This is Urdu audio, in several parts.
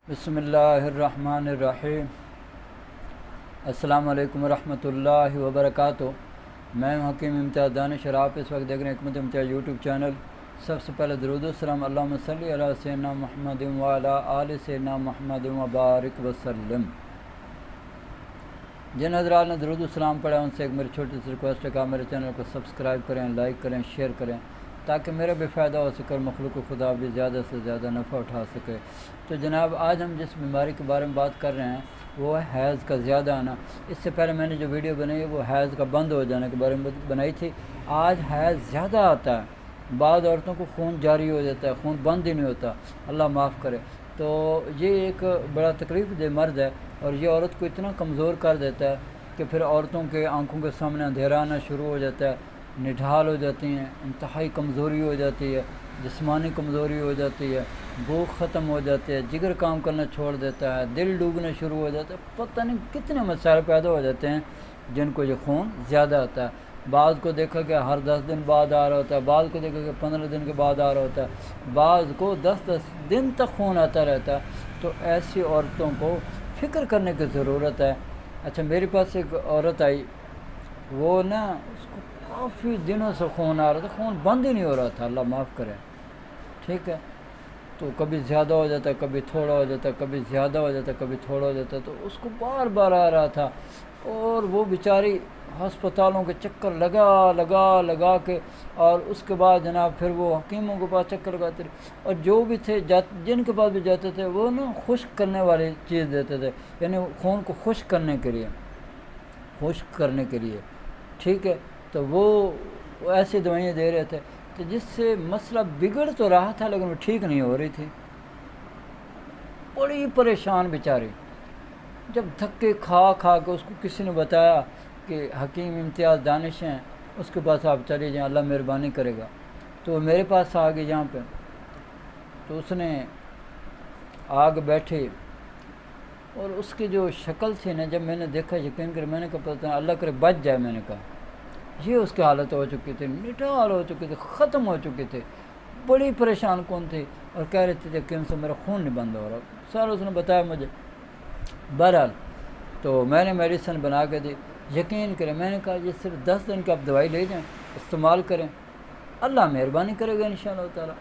بسم اللہ الرحمن الرحیم۔ السلام علیکم ورحمۃ اللہ وبرکاتہ۔ میں ہوں حکیم امتیاز دانش اور آپ اس وقت دیکھ رہے ہیں حکمت امتیاز یوٹیوب چینل۔ سب سے پہلے درود و السلام اللہم صلی علی سیدنا محمد وعلی آل سیدنا محمد وبارک وسلم۔ جن حضرات نے درود و السلام پڑھا ان سے ایک میری چھوٹی سی ریکویسٹ ہے کہ آپ میرے چینل کو سبسکرائب کریں، لائک کریں، شیئر کریں تاکہ میرا بھی فائدہ ہو سکے اور مخلوق خدا بھی زیادہ سے زیادہ نفع اٹھا سکے۔ تو جناب آج ہم جس بیماری کے بارے میں بات کر رہے ہیں وہ ہے حیض کا زیادہ آنا۔ اس سے پہلے میں نے جو ویڈیو بنائی ہے وہ حیض کا بند ہو جانے کے بارے میں بنائی تھی۔ آج حیض زیادہ آتا ہے، بعض عورتوں کو خون جاری ہو جاتا ہے، خون بند ہی نہیں ہوتا، اللہ معاف کرے۔ تو یہ ایک بڑا تکلیف دہ مرض ہے اور یہ عورت کو اتنا کمزور کر دیتا ہے کہ پھر عورتوں کے آنکھوں کے سامنے اندھیرا آنا شروع ہو جاتا ہے، نڈھال ہو جاتی ہیں، انتہائی کمزوری ہو جاتی ہے، جسمانی کمزوری ہو جاتی ہے، بھوک ختم ہو جاتی ہے، جگر کام کرنا چھوڑ دیتا ہے، دل ڈوبنا شروع ہو جاتا ہے، پتہ نہیں کتنے مسائل پیدا ہو جاتے ہیں جن کو یہ خون زیادہ آتا ہے۔ بعض کو دیکھا کہ ہر 10 دن بعد آ رہا ہوتا ہے، بعض کو دیکھا کہ 15 دن کے بعد آ رہا ہوتا ہے، بعض کو 10 دن تک خون آتا رہتا ہے۔ تو ایسی عورتوں کو فکر کرنے کی ضرورت ہے۔ اچھا، میرے پاس ایک عورت آئی، وہ نا اس کو کافی دنوں سے خون آ رہا تھا، خون بند ہی نہیں ہو رہا تھا، اللہ معاف کرے، ٹھیک ہے۔ تو کبھی زیادہ ہو جاتا ہے، کبھی تھوڑا ہو جاتا ہے، کبھی زیادہ ہو جاتا ہے، کبھی تھوڑا ہو جاتا ہے، تو اس کو بار بار آ رہا تھا اور وہ بیچاری ہسپتالوں کے چکر لگا کے، اور اس کے بعد جناب پھر وہ حکیموں کے پاس چکر لگاتے رہے، اور جو بھی تھے جن کے پاس بھی جاتے تھے وہ نا خشک کرنے والی چیز دیتے تھے، یعنی خون کو خشک کرنے کے لیے، ٹھیک ہے۔ تو وہ ایسی دوائیں دے رہے تھے تو جس سے مسئلہ بگڑ تو رہا تھا لیکن وہ ٹھیک نہیں ہو رہی تھی، بڑی پریشان بیچاری۔ جب دھکے کھا کے اس کو کسی نے بتایا کہ حکیم امتیاز دانش ہیں، اس کے پاس آپ چلے جائیں، اللہ مہربانی کرے گا، تو وہ میرے پاس آ گئی یہاں پہ۔ تو اس نے آگ بیٹھی اور اس کی جو شکل تھی نا، جب میں نے دیکھا یقین کرے، میں نے کہا پتہ نہیں اللہ کرے بچ جائے، میں نے کہا یہ اس کی حالت ہو چکی تھی، نڈھال ہو چکی تھی، ختم ہو چکی تھی، بڑی پریشان کن تھی اور کہہ رہی تھی کہ سے میرا خون نہیں بند ہو رہا، سارا اس نے بتایا مجھے۔ بہرحال تو میں نے میڈیسن بنا کے دی، یقین کریں میں نے کہا یہ صرف 10 دن کی آپ دوائی لے جائیں، استعمال کریں، اللہ مہربانی کرے گا انشاءاللہ تعالی۔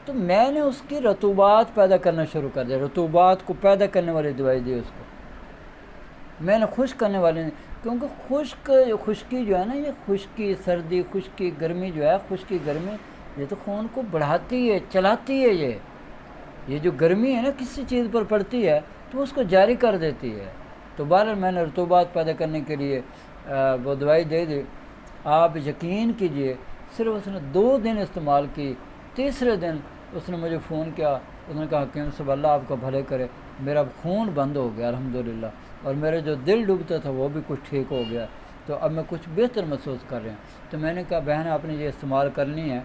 تو میں نے اس کی رطوبات پیدا کرنا شروع کر دیا، رطوبات کو پیدا کرنے والی دوائی دی اس کو، میں نے خشک کرنے والے نہیں، کیونکہ خشکی جو ہے نا، یہ خشکی سردی، خشکی گرمی جو ہے، خشکی گرمی یہ تو خون کو بڑھاتی ہے، چلاتی ہے، یہ جو گرمی ہے نا کسی چیز پر پڑتی ہے تو اس کو جاری کر دیتی ہے۔ تو بہرحال میں نے رطوبات پیدا کرنے کے لیے وہ دوائی دے دی۔ آپ یقین کیجئے صرف اس نے 2 دن استعمال کی، تیسرے دن اس نے مجھے فون کیا، اس نے کہا حکیم صاحب اللہ آپ کا بھلے کرے، میرا خون بند ہو گیا الحمدللہ، اور میرا جو دل ڈوبتا تھا وہ بھی کچھ ٹھیک ہو گیا، تو اب میں کچھ بہتر محسوس کر رہے ہیں۔ تو میں نے کہا بہن آپ نے یہ استعمال کرنی ہے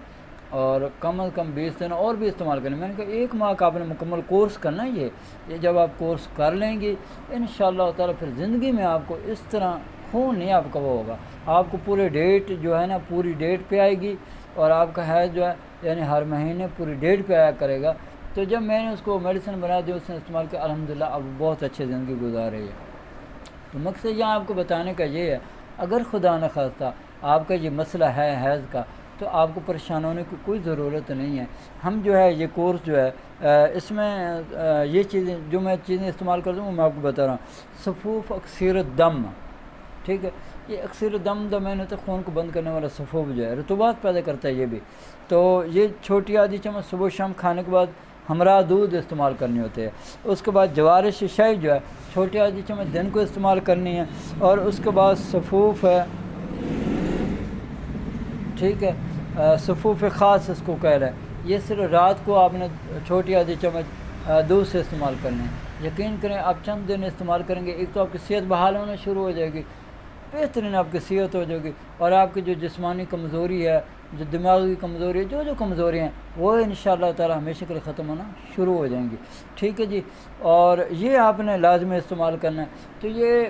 اور کم از کم 20 دن اور بھی استعمال کریں۔ میں نے کہا 1 ماہ کا آپ نے مکمل کورس کرنا ہے، یہ جب آپ کورس کر لیں گی انشاءاللہ تعالی پھر زندگی میں آپ کو اس طرح خون نہیں آپ کا وہ ہوگا، آپ کو پورے ڈیٹ جو ہے نا پوری ڈیٹ پہ آئے گی، اور آپ کا حیض جو ہے یعنی ہر مہینے پوری ڈیٹ پہ آیا کرے گا۔ تو جب میں نے اس کو میڈیسن بنا دی، اس نے استعمال کیا، الحمدللہ اب بہت اچھی زندگی گزار رہی ہے۔ تو مقصد یہاں آپ کو بتانے کا یہ ہے، اگر خدا نہ خواستہ آپ کا یہ مسئلہ ہے حیض کا، تو آپ کو پریشان ہونے کی کوئی ضرورت نہیں ہے۔ ہم جو ہے یہ کورس جو ہے اس میں یہ چیزیں جو میں استعمال کرتا ہوں میں آپ کو بتا رہا ہوں، صفوف اکثیر الدم، ٹھیک ہے، یہ اکثیر الدم میں نے تو خون کو بند کرنے والا صفوف جو ہے رطوبات پیدا کرتا ہے یہ بھی۔ تو یہ چھوٹی آدھی چمچ صبح شام کھانے کے بعد ہمراہ دودھ استعمال کرنی ہوتی ہے، اس کے بعد جوارش شاہی جو ہے چھوٹی آدھی چمچ دن کو استعمال کرنی ہے، اور اس کے بعد صفوف ہے، ٹھیک ہے، صفوف خاص اس کو کہہ رہا ہے، یہ صرف رات کو آپ نے چھوٹی آدھی چمچ دودھ سے استعمال کرنی ہے۔ یقین کریں آپ چند دن استعمال کریں گے، ایک تو آپ کی صحت بحال ہونا شروع ہو جائے گی، بہترین آپ کی صحت ہو جائے گی، اور آپ کی جو جسمانی کمزوری ہے، جو دماغی کمزوری ہے، جو کمزوری ہیں وہ انشاءاللہ تعالی ہمیشہ کے لیے ختم ہونا شروع ہو جائیں گی، ٹھیک ہے جی۔ اور یہ آپ نے لازمی استعمال کرنا ہے۔ تو یہ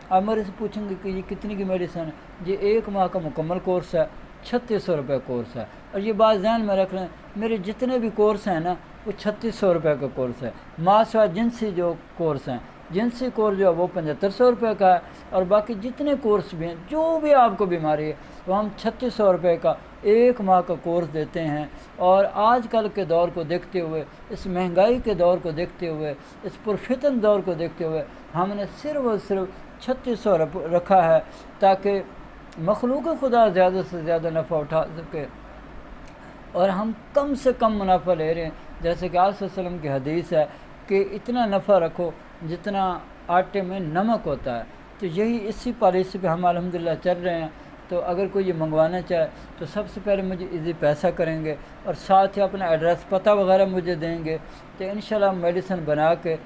آپ میرے سے پوچھیں گے کہ یہ کتنی کی میڈیسن ہے؟ یہ 1 ماہ کا مکمل کورس ہے، 3600 روپے کورس ہے، اور یہ بات ذہن میں رکھ لیں، میرے جتنے بھی کورس ہیں نا وہ 3600 روپے کا کورس ہے۔ ماسوا جنسی جو کورس ہیں، جنسی کورس جو ہے وہ 7500 روپے کا ہے، اور باقی جتنے کورس بھی ہیں، جو بھی آپ کو بیماری ہے وہ ہم 3600 روپے کا 1 ماہ کا کورس دیتے ہیں۔ اور آج کل کے دور کو دیکھتے ہوئے، اس مہنگائی کے دور کو دیکھتے ہوئے، اس پرفتن دور کو دیکھتے ہوئے ہم نے صرف اور صرف 3600 رکھا ہے، تاکہ مخلوق خدا زیادہ سے زیادہ نفع اٹھا سکے، اور ہم کم سے کم منافع لے رہے ہیں۔ جیسے کہ آپ صلی اللہ علیہ وسلم کی حدیث ہے کہ اتنا نفع رکھو جتنا آٹے میں نمک ہوتا ہے۔ تو یہی اسی پالیسی پہ ہم الحمدللہ چل رہے ہیں۔ تو اگر کوئی یہ منگوانا چاہے تو سب سے پہلے مجھے ایزی پیسہ کریں گے، اور ساتھ ہی اپنا ایڈریس پتہ وغیرہ مجھے دیں گے، تو انشاءاللہ ہم میڈیسن بنا کے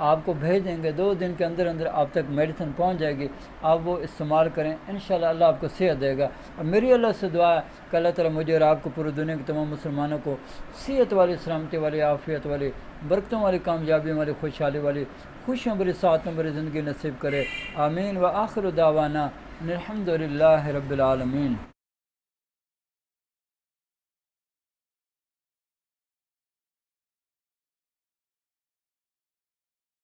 آپ کو بھیج دیں گے۔ 2 دن کے اندر اندر آپ تک میڈیسن پہنچ جائے گی، آپ وہ استعمال کریں، انشاءاللہ اللہ آپ کو صحت دے گا۔ اور میری اللہ سے دعا ہے کہ اللہ تعالیٰ مجھے اور آپ کو پوری دنیا کے تمام مسلمانوں کو صحت والی، سلامتی والی، عافیت والی، برکتوں والی، کامیابی والی، خوشحالی والی، خوشیوں بری، سعادتوں بری زندگی نصیب کرے۔ آمین۔ وآخر دعوانا الحمد للہ رب العالمین۔